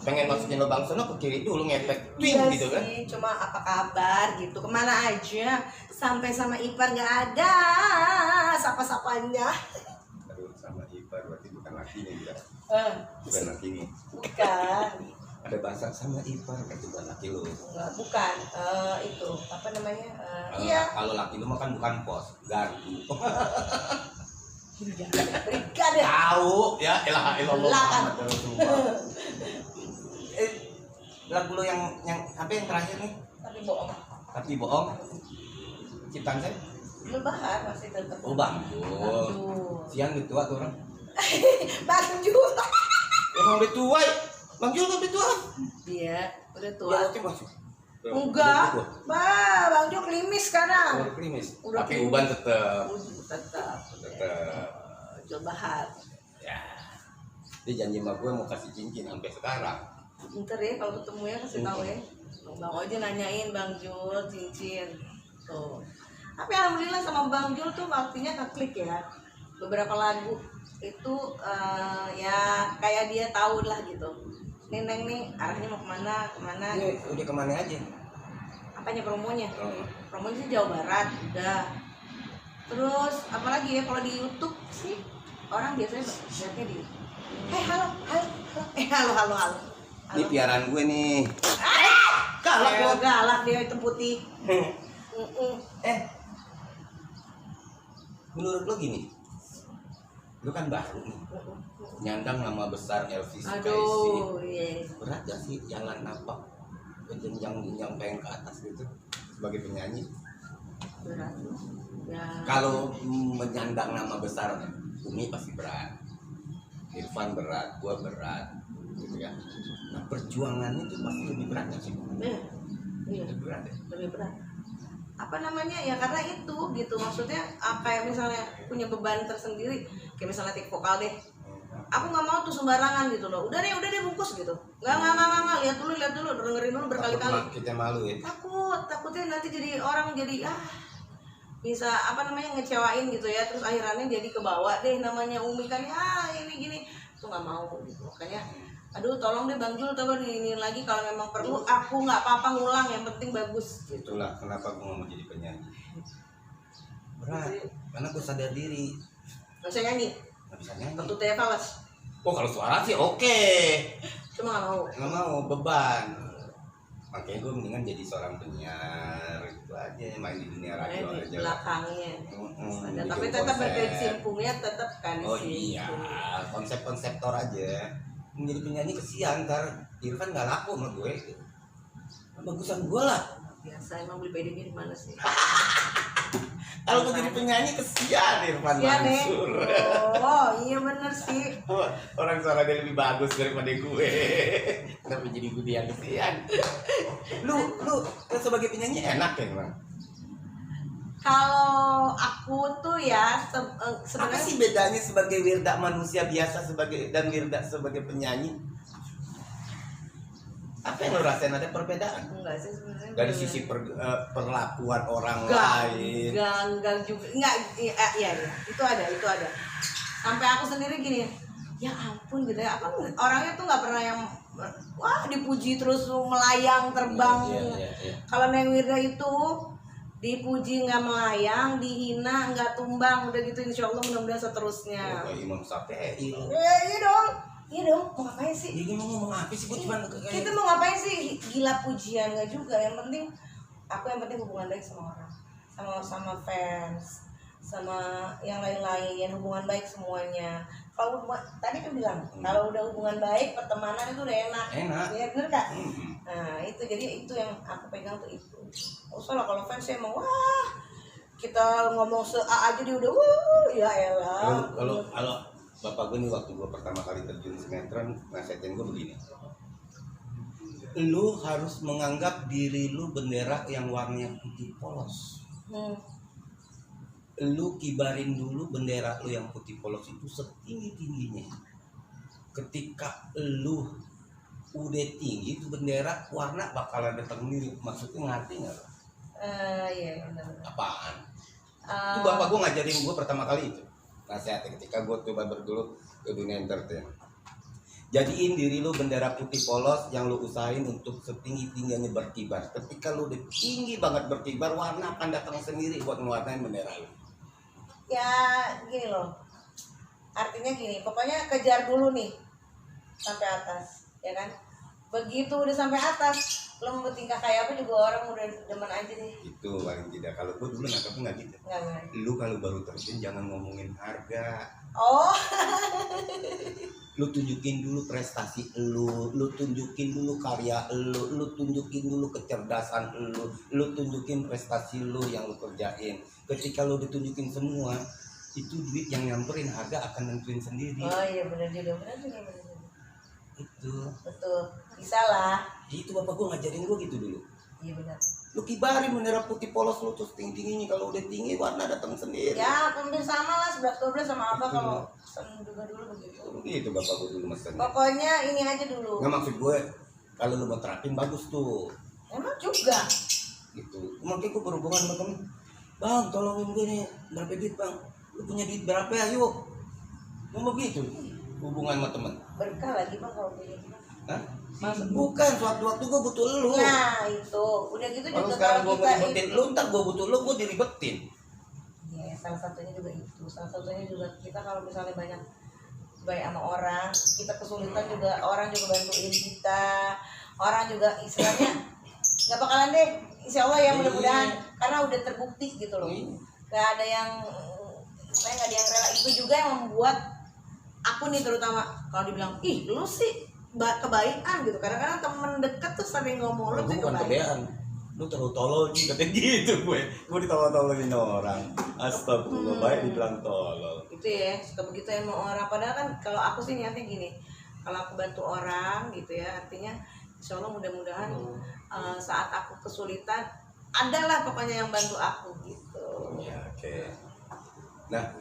Pengen masukin lubang sono ke kiri dulu ngepek twing Iya gitu kan. sih, cuma apa kabar gitu, kemana aja, sampai sama Ipar nggak ada sapa-sapanya. Aduh, sama Ipar berarti bukan lakinya juga. Bukan lakinya. Bukan, Ada bahasa sama Ipar kan bukan laki lu. enggak, bukan, itu apa namanya? Iya, Kalau laki lu mah kan bukan pos, gardu. brigade. Tahu ya, ilaha illallah Lah, kan. Muhammad Rasulullah. Lagu lu yang apa yang terakhir nih? Tapi bohong. Tapi bohong. Ciptaan saya. Lu bahar masih tetap. Oh bang, Aduh. siang gitu tuh orang. Bang Jul. Emang udah tua, ya? Bang Jul udah tua. Iya, udah tua. Dia masih masuk. Enggak, Bang Jul klimis sekarang. Udah krimis. Udah Tapi krimis. uban tetap. Tetap. Jul bahar. Ya. Dia janji sama gue mau kasih cincin sampai sekarang. Ntar ya kalau ketemu ya kasih tahu ya. Bang Ojo nanyain Bang Jul cincin. Tuh. Tapi alhamdulillah sama Bang Jul tuh waktunya keklik ya. Beberapa lagu itu ya kayak dia tahu lah gitu. Neneng nih arahnya mau kemana Ini gitu. udah kemana aja? Apanya promonya? Oh. Promonya sih Jawa Barat udah. Terus apalagi ya kalau di YouTube sih orang biasanya lihatnya di halo halo. Ini piaraan gue nih. Galak Galak lo. galak dia hitam putih. Menurut lo gini, lo kan baru nih, nyandang nama besar Elvis Sukaesih. Aduh, iya. Berat gak sih jalan napak ke jenjang-jenjang pengen ke atas gitu sebagai penyanyi? Berat. Ya. Kalau menyandang nama besar, Umi pasti berat, Irfan berat, gua berat, gitu ya. Nah perjuangannya itu pasti lebih berat gak sih? Iya, Lebih berat ya? lebih berat. Apa namanya ya karena itu gitu maksudnya kayak misalnya punya beban tersendiri kayak misalnya tik vokal deh. Aku nggak mau tuh sembarangan gitu loh. Udah deh bungkus gitu. Nggak lihat dulu dengerin dulu berkali-kali. Kita malu ya. Takutnya nanti jadi orang jadi bisa apa namanya ngecewain gitu ya terus akhirannya jadi kebawa deh namanya Umi kan ini gini tuh nggak mau gitu makanya aduh tolong deh Bang Jul coba ini lagi kalau memang perlu aku nggak apa-apa ngulang yang penting bagus gitu. Itulah kenapa gue mau jadi penyanyi. Berat, karena gue sadar diri Nggak bisa nyanyi nggak bisa nyanyi. tentu teh fals Oh kalau suara sih oke, cuma nggak mau beban. Makanya gue mendingan jadi seorang penyiar gitu aja, main di dunia radio di aja. belakangnya ada Bikin tapi tetap konsep. berkecimpungnya tetap kan di Oh situ. iya, konsep-konseptor aja. Menjadi penyanyi kesian, ntar Irfan nggak laku sama gue. Bagusan gue lah. Biasa emang beli PD-nya di mana sih? Kalau gue jadi penyanyi kesian Irfan Iya nih. Mansur. Oh iya bener sih. Orang suara dia lebih bagus daripada gue. Kenapa jadi gue yang kesian? Lu sebagai penyanyi enak ya Bang? Kalau aku tuh ya Apa sebenarnya sih bedanya sebagai Wirda manusia biasa dan Wirda sebagai penyanyi? Apa yang lo rasain ada perbedaan? enggak sih sebenarnya Dari sisi perlakuan orang lain. enggak juga enggak iya itu ada sampai aku sendiri gini ya ampun gitu ya apa orangnya tuh nggak pernah yang wah dipuji terus melayang terbang. Iya. Kalau Neng Wirda itu dipuji nggak melayang, dihina nggak tumbang, udah gitu insya Allah mudah-mudahan seterusnya. Kayak Imam Syafi'i. Iya dong, mau ngapain sih? Dia ngomong apa sih? Gue cuma kayak Kita mau ngapain sih? Gila pujian nggak juga. Yang penting hubungan baik sama orang, sama fans, sama yang lain-lain, hubungan baik semuanya. Kalau tadi kan bilang kalau udah hubungan baik, pertemanan itu udah enak. Ya bener kak? Nah itu jadi itu yang aku pegang tuh itu. Soalnya kalau fans saya mau wah kita ngomong se-A aja dia udah wuh, ya elah. Kalau bapak gue nih waktu gue pertama kali terjun sinetron nasihatin gue begini, lu harus menganggap diri lu bendera yang warnanya putih polos. Lu kibarin dulu bendera lu yang putih polos itu setinggi-tingginya. Ketika lu udah tinggi itu bendera, warna bakalan datang sendiri. Maksudnya ngerti nggak? Iya benar. Apaan? Itu bapak gue ngajarin gue pertama kali itu nasihatnya ketika gue coba bergelut ke dunia entertain. Jadiin diri lu bendera putih polos yang lu usahain untuk setinggi-tingginya berkibar. Ketika lu udah tinggi banget berkibar, warna akan datang sendiri buat mewarnain bendera lu. Ya gini loh, artinya gini, pokoknya kejar dulu nih sampai atas, ya kan? Begitu udah sampai atas, lo mau bertingkah kayak apa juga orang udah demen aja nih. Itu paling tidak. Kalau gue dulu nangkepnya nggak gitu. Nggak. Lu kalau baru terjun jangan ngomongin harga. Oh, Lu tunjukin dulu prestasi lu tunjukin dulu karya lu tunjukin dulu kecerdasan lu tunjukin prestasi lu yang lu kerjain. Ketika lu ditunjukin semua, itu duit yang nyamperin, harga akan nentuin sendiri. oh iya benar juga. Itu Betul, bisa lah. itu bapak gua ngajarin gua gitu dulu. Iya benar. Lu kibarin bendera putih polos lu terus tinggi-tingginya, kalau udah tinggi warna datang sendiri. Ya hampir sama lah 11-12 sama apa Itu. kalau sen juga dulu begitu. Itu bapak gua dulu mesen. Pokoknya ini aja dulu. Nggak, maksud gue kalau lu mau terapin bagus tuh. Emang juga. Gitu. Makanya gue berhubungan sama temen, bang tolongin gue nih, berapa duit bang, lu punya duit berapa ya, yuk mau begitu hubungan sama temen. Berkah lagi bang kalau punya gitu. Hah? Bukan, suatu-waktu gue butuh lu. Nah itu udah gitu Kalau juga sekarang gue kalau kita ngeribetin lu, ntar gue butuh lu, gue diribetin. ya salah satunya juga itu, salah satunya juga kita kalau misalnya banyak baik sama orang, kita kesulitan juga orang juga bantuin kita, orang juga istilahnya nggak bakalan deh, insya Allah ya mudah-mudahan karena udah terbukti gitu loh, nggak ada yang saya nggak ada yang rela. Itu juga yang membuat aku nih terutama kalau dibilang ih lu sih kebaikan gitu, kadang-kadang temen deket tuh sering ngomong lu Gue sih bukan kebaikan. kebean, lu terlalu tolol katanya gitu. Gue ditolol-tololin orang, astagfirullah, baik dibilang tolol. Itu ya suka begitu emang orang, padahal kan kalau aku sih niatnya gini, kalau aku bantu orang gitu ya, artinya insya Allah mudah-mudahan saat aku kesulitan adalah pokoknya yang bantu aku gitu Ya, oke. Nah,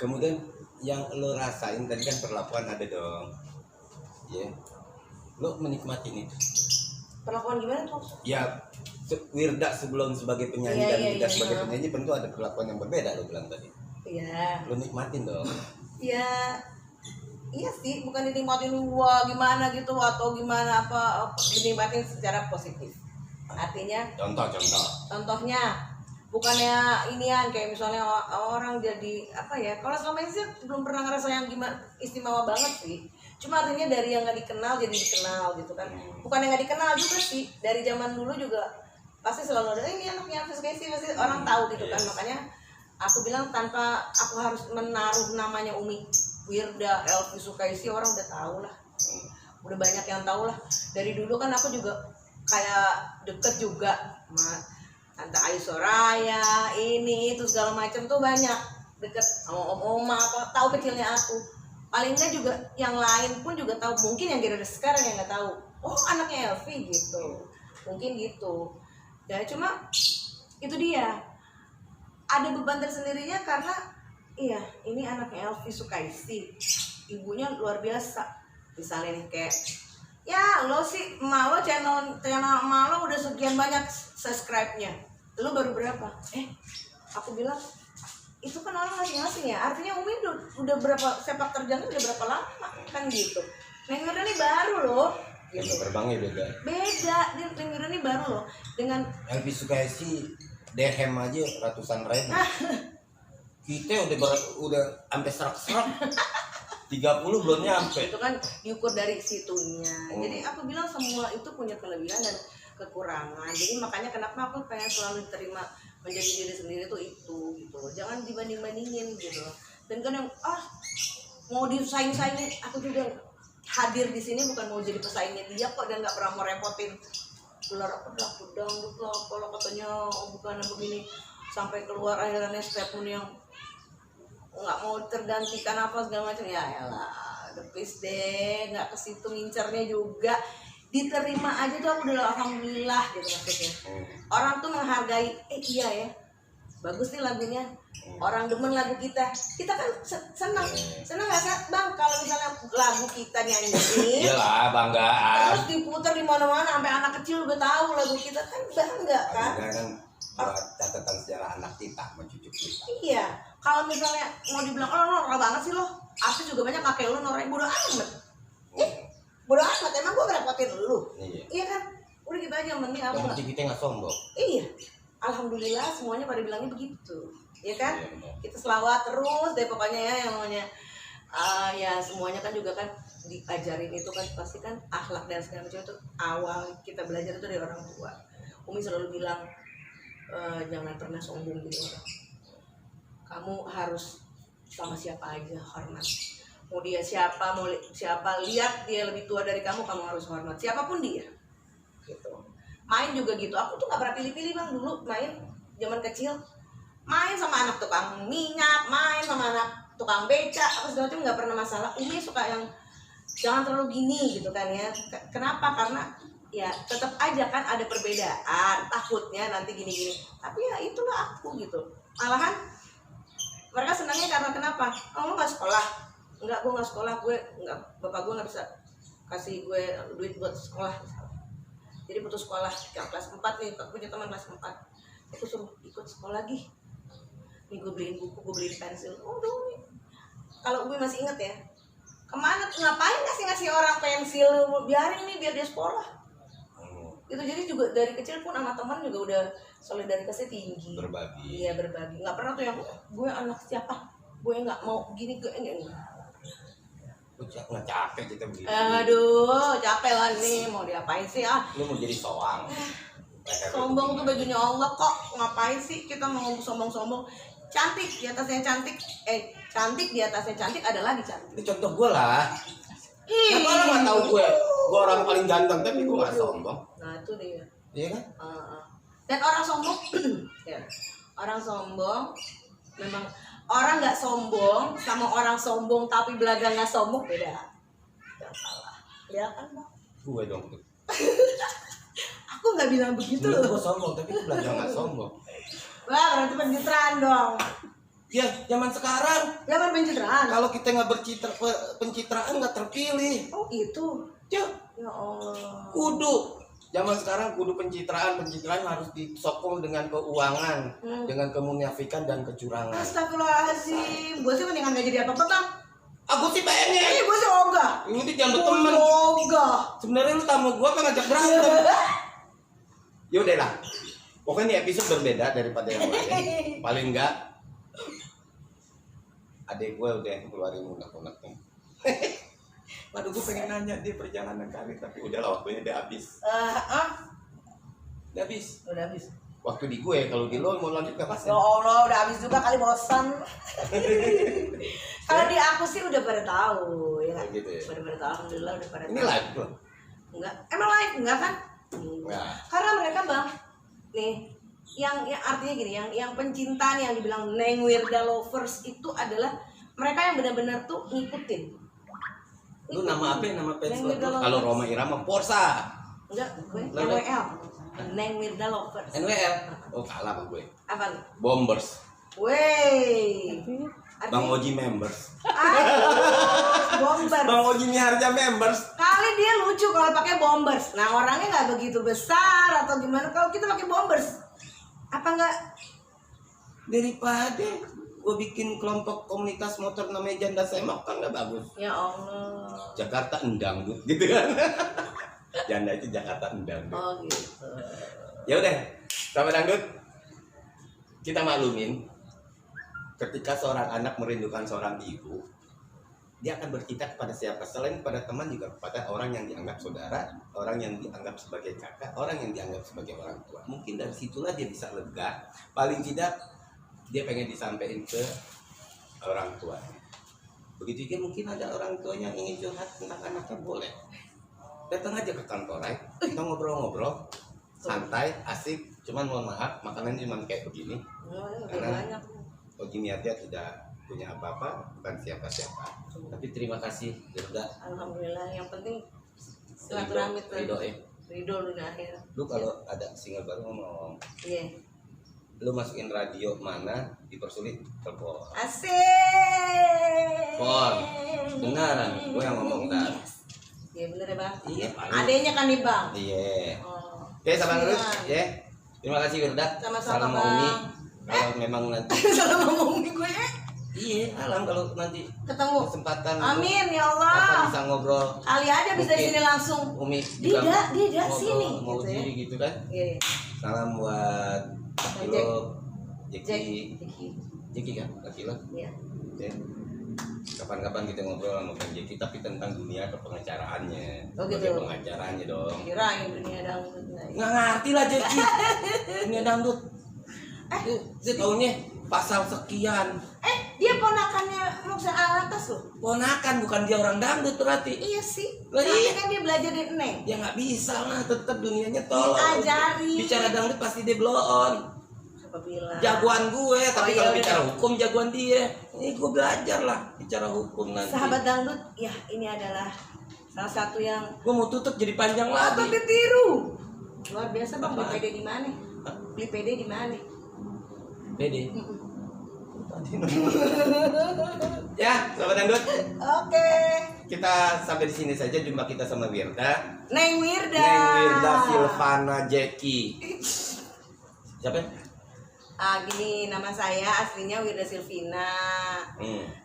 kemudian yang lo rasain tadi kan perlakuan ada dong, ya. Lo menikmati itu. perlakuan gimana tuh. Ya, Wirda sebelum sebagai penyanyi Iya, dan iya, Wirda iya. sebagai penyanyi tentu ada perlakuan yang berbeda, lo bilang tadi. Iya Lo nikmatin dong. iya iya sih, bukan dinikmatin wah gimana gitu atau gimana apa, dinikmatin secara positif, artinya contohnya bukannya inian kayak misalnya orang jadi apa ya, kalau selama ini sih belum pernah ngerasa yang gimana istimewa banget sih, cuma artinya dari yang nggak dikenal jadi dikenal gitu kan, bukan yang nggak dikenal juga sih, dari zaman dulu juga pasti selalu ada ini anaknya Elvi Sukaisi, pasti orang tahu gitu kan. Makanya aku bilang tanpa aku harus menaruh namanya Umi Wirda Elvi Sukaisi, orang udah tahu lah, udah banyak yang tahu lah. Dari dulu kan aku juga kayak deket juga sama Tante Ayu Soraya, ini itu segala macam tuh banyak deket sama om-oma apa, tahu kecilnya aku. Paling enggak juga yang lain pun juga tahu, mungkin yang generasi sekarang yang nggak tahu, oh anaknya Elvi gitu, mungkin gitu ya. Cuma itu dia, ada beban tersendirinya karena iya ini anaknya Elvi Sukaisi, ibunya luar biasa. Misalnya nih kayak ya lo sih emak lo, channel emak lo udah sekian banyak subscribe-nya, lo baru berapa? Aku bilang itu kan orang masing-masing ya, artinya Umi udah berapa sepak terjangnya, udah berapa lama kan gitu. Neng Wirda nih baru loh gitu. Terbangnya beda. Dia Neng Wirda nih baru loh, dengan Elvi Sukaisi DM aja ratusan ribu. Kita udah sampai serak-serak. 30 belum nyampe. itu kan diukur dari situnya. Jadi aku bilang semua itu punya kelebihan dan kekurangan. Jadi makanya kenapa aku pengen selalu diterima menjadi diri sendiri tuh itu gitu. Jangan dibanding-bandingin gitu. Dan kan yang mau disaing-saingin, aku juga hadir di sini bukan mau jadi pesaingnya dia kok, dan nggak pernah mau repotin. Gelar apa dah, dangdut lah, kalau katanya bukan begini. sampai keluar akhirnya statement yang nggak mau tergantikan apa segala macam, ya elah the please deh, nggak ke situ ngincernya juga, diterima aja tuh aku udah alhamdulillah gitu maksudnya. Orang tuh menghargai, iya ya bagus nih lagunya, orang demen lagu kita kan senang nggak sih bang kalau misalnya lagu kita nyanyiin Iyalah, banggaan. terus diputar di mana-mana sampai anak kecil udah tahu lagu kita, kan bangga kan. Kan buat catatan sejarah anak kita, mencucu kita. Iya, kalau misalnya mau dibilang oh norak banget sih lo, artis juga banyak pakai lo norak, bodo amat. Bodo amat, emang gue ngerepotin lu. Iya kan, udah gitu aja, yang penting Yang apa? penting kita nggak sombong. Iya, alhamdulillah semuanya pada bilangnya begitu, ya kan? Iya, benar. Kita selawat terus deh pokoknya ya, yang namanya ya semuanya kan juga kan diajarin itu kan pasti kan akhlak dan segala macam itu awal kita belajar itu dari orang tua. Umi selalu bilang jangan pernah sombong gitu orang. Kamu harus sama siapa aja hormat. Mau dia siapa, mau siapa, lihat dia lebih tua dari kamu harus hormat. Siapapun dia. Gitu. Main juga gitu. Aku tuh nggak pernah pilih-pilih bang dulu main zaman kecil. Main sama anak tukang minyak, main sama anak tukang beca, apa segala macam nggak pernah masalah. Umi suka yang jangan terlalu gini gitu kan ya. Kenapa? Karena ya tetap aja kan ada perbedaan, takutnya nanti gini-gini, tapi ya itulah aku gitu. Malahan mereka senangnya karena kenapa? Oh lu nggak sekolah? Enggak, gue nggak sekolah, gue nggak, bapak gue nggak bisa kasih gue duit buat sekolah, jadi putus sekolah kelas 4 nih, punya teman kelas 4, aku suruh ikut sekolah lagi, nih gue beliin buku, gue beliin pensil. Oh dong, kalau gue masih inget ya, kemana ngapain ngasih orang pensil, biarin nih biar dia sekolah. Itu jadi juga dari kecil pun sama teman juga udah solidaritasnya tinggi. Berbagi. Iya berbagi. Nggak pernah tuh yang gue anak siapa, gue nggak mau gini, gue enggak. Nggak capek kita begitu. Aduh capek lah nih, mau diapain sih ah? Lu mau jadi soang. Sombong tuh bajunya Allah kok, ngapain sih kita mau sombong-sombong? Cantik di atasnya cantik, cantik di atasnya cantik, ada lagi cantik. Ini contoh gue lah. Kan orang nggak tahu gue orang paling ganteng, tapi gue nggak sombong. Nah itu dia. Iya kan? Dan orang sombong, ya, orang sombong, memang orang nggak sombong sama orang sombong tapi belaga nggak sombong beda. Gak salah, ya kan bang? Gue dong tuh. Aku nggak bilang begitu Gue loh. sombong, tapi gue belajar nggak sombong. Wah berarti pencitraan dong. Ya, zaman sekarang Zaman pencitraan. kalau kita nggak pencitraan nggak terpilih. Oh itu. Ya, Ya Allah. kudu. Zaman sekarang kudu pencitraan harus disokong dengan keuangan, dengan kemunafikan dan kecurangan. Astagfirullahaladzim. Gue sih mendingan gak jadi apa-apa bang. Aku sih pengen. Gue sih ogah. Ini jangan berteman. Ogah. Sebenarnya lu tamu gua kan ngajak berantem. Ya udah lah. Pokoknya ini episode berbeda daripada yang lain. Paling enggak adek gue udah keluarin unek-uneknya. Waduh, gue pengen nanya dia perjalanan karir, tapi udah lah waktunya udah habis. Udah habis. Udah habis. Waktu di gue, kalau di lo mau lanjut ke pas? Ya Allah, udah habis juga kali, bosan. Kalau di aku sih udah pada tahu, ya kan? Oh, gitu ya? Pada tahu, alhamdulillah udah pada tahu. Ini live loh. Enggak, emang live enggak kan? Nah. Karena mereka bang, nih, yang artinya gini, yang pencintaan yang dibilang Neng Wirda lovers itu adalah mereka yang benar-benar tuh ngikutin. Lu nama apa? Nama fans Neng lu? Wirda lovers. Kalau Roma Irama Porsa. Enggak, gue Lalu? NWL. Neng Wirda lovers. NWL. Oh, kalah sama gue. Apa? Bombers. Wey. Bang Oji members. Bombers. Bang Oji Miharja members. Kali dia lucu kalau pakai bombers. Nah orangnya nggak begitu besar atau gimana kalau kita pakai bombers? Apa enggak? Daripada gue bikin kelompok komunitas motor namanya Janda Semak kan nggak bagus. Ya Allah. Jakarta Endangdut gitu kan. Janda itu Jakarta Endangdut. Oh gitu. Ya udah, sama dangdut. Kita maklumin ketika seorang anak merindukan seorang ibu, dia akan bercita kepada siapa? Selain kepada teman juga kepada orang yang dianggap saudara, orang yang dianggap sebagai kakak, orang yang dianggap sebagai orang tua. Mungkin dari situlah dia bisa lega. Paling tidak dia pengen disampaikan ke orang tuanya. Begitu juga mungkin ada orang tua yang ingin curhat tentang anaknya, boleh. Datang aja ke kantor, kita ngobrol-ngobrol. santai, asik. Cuman mohon maaf, makanan cuma kayak begini. Udah Karena- banyak. Oji Miharja tidak punya apa-apa, bukan siapa-siapa. Tapi terima kasih, Wirda. Alhamdulillah, yang penting silaturahmi Ridho, terus. Ridho udah akhir. Lu kalau ada single baru ngomong, Iya. lu masukin radio mana dipersulit telepon. Asik. Pon, beneran, gue yang ngomong dah. Iya bener ya bang. Iya, paling. Adanya kan nih bang. Iya. Oh. Oke, sama terus, Siap. ya. Terima kasih Wirda. Sama-sama, Salam Bang. Umi. Kalau memang nanti, Salah ngomong nih gue. iya, alam kalau nanti Ketemu. kesempatan. Amin ya Apa Allah. bisa ngobrol? Kali aja bisa di Mungkin sini langsung. Umi Tidak ngobrol, sini. mau Gitu ya. diri gitu kan? Iya. Salam buat laki Jack. lo, Jack. Jeki, Jeki. Jeki kan, laki lo. Iya. Ya. Kapan-kapan kita ngobrol sama Bang Jeki, tapi tentang dunia kepengacaraannya. Oh, gitu. Sebagai pengacaranya dong. Kirain dunia dangdut. Nggak ngerti lah Jeki. Dunia dangdut. Dia taunya pasal sekian. Dia ponakannya Moksa Alatas loh. Ponakan, bukan dia orang dangdut berarti. Iya sih. Lah, Tapi iya. kan dia belajar dari Neng. Ya nggak bisa lah, tetap dunianya tolong. Diajari. Bicara dangdut pasti dia blow on. Siapa bilang? Jagoan gue, tapi Oh, iya, kalau udah. bicara hukum jagoan dia. Ini gue belajar lah bicara hukum nanti. Sahabat dangdut, ya ini adalah salah satu yang Gue mau tutup jadi panjang patut lagi. ditiru. Luar biasa bang, beli Apaan? PD di mana? Beli PD di mana? Pede. Ya, sahabat dangdut, Oke. kita sampai di sini saja jumpa kita sama Wirda. Neng Wirda. Neng Wirda Silvana Jeki. Siapa? Gini nama saya aslinya Wirda Silvina.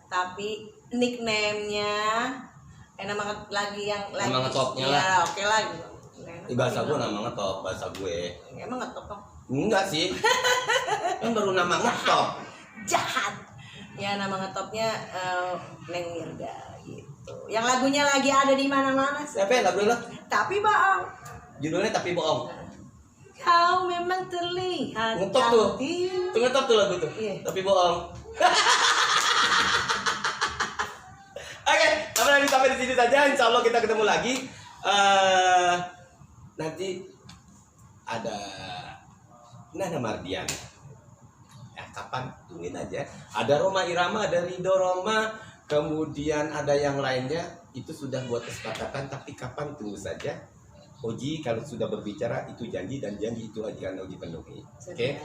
Tapi nickname-nya nama lagi yang lagi. Nama ngetopnya ya, lah. oke lah. Di bahasa gue nama ngetop, bahasa gue. Emang ngetop dong. Enggak sih. Kan baru nama ngetop. Jahat. Ya nama ngetopnya Neng Wirda gitu. Yang lagunya lagi ada di mana-mana sih. Siapa ya lagu lo? Tapi bohong. Judulnya Tapi Bohong. Kau memang terlihat Ngetop tuh. cantik. Tuh ngetop tuh lagu tuh. Iya. Tapi bohong. Oke, sampai di sini saja. Insya Allah kita ketemu lagi. Nanti ada Nana Mardian. Ya kapan? Tungguin aja. Ada Roma Irama, ada Rido Roma, kemudian ada yang lainnya. Itu sudah buat kesepakatan, tapi kapan tunggu saja. Oji kalau sudah berbicara itu janji, dan janji itu akan Oji penuhi. Oke.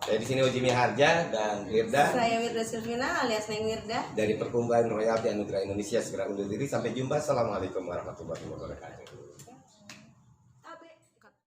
Dari sini Oji Miharja dan Wirda Saya Wirda Silvina alias Neng Wirda. dari Perkumpulan Royalti Anugerah Indonesia segera undur diri. Sampai jumpa. Assalamualaikum warahmatullahi wabarakatuh.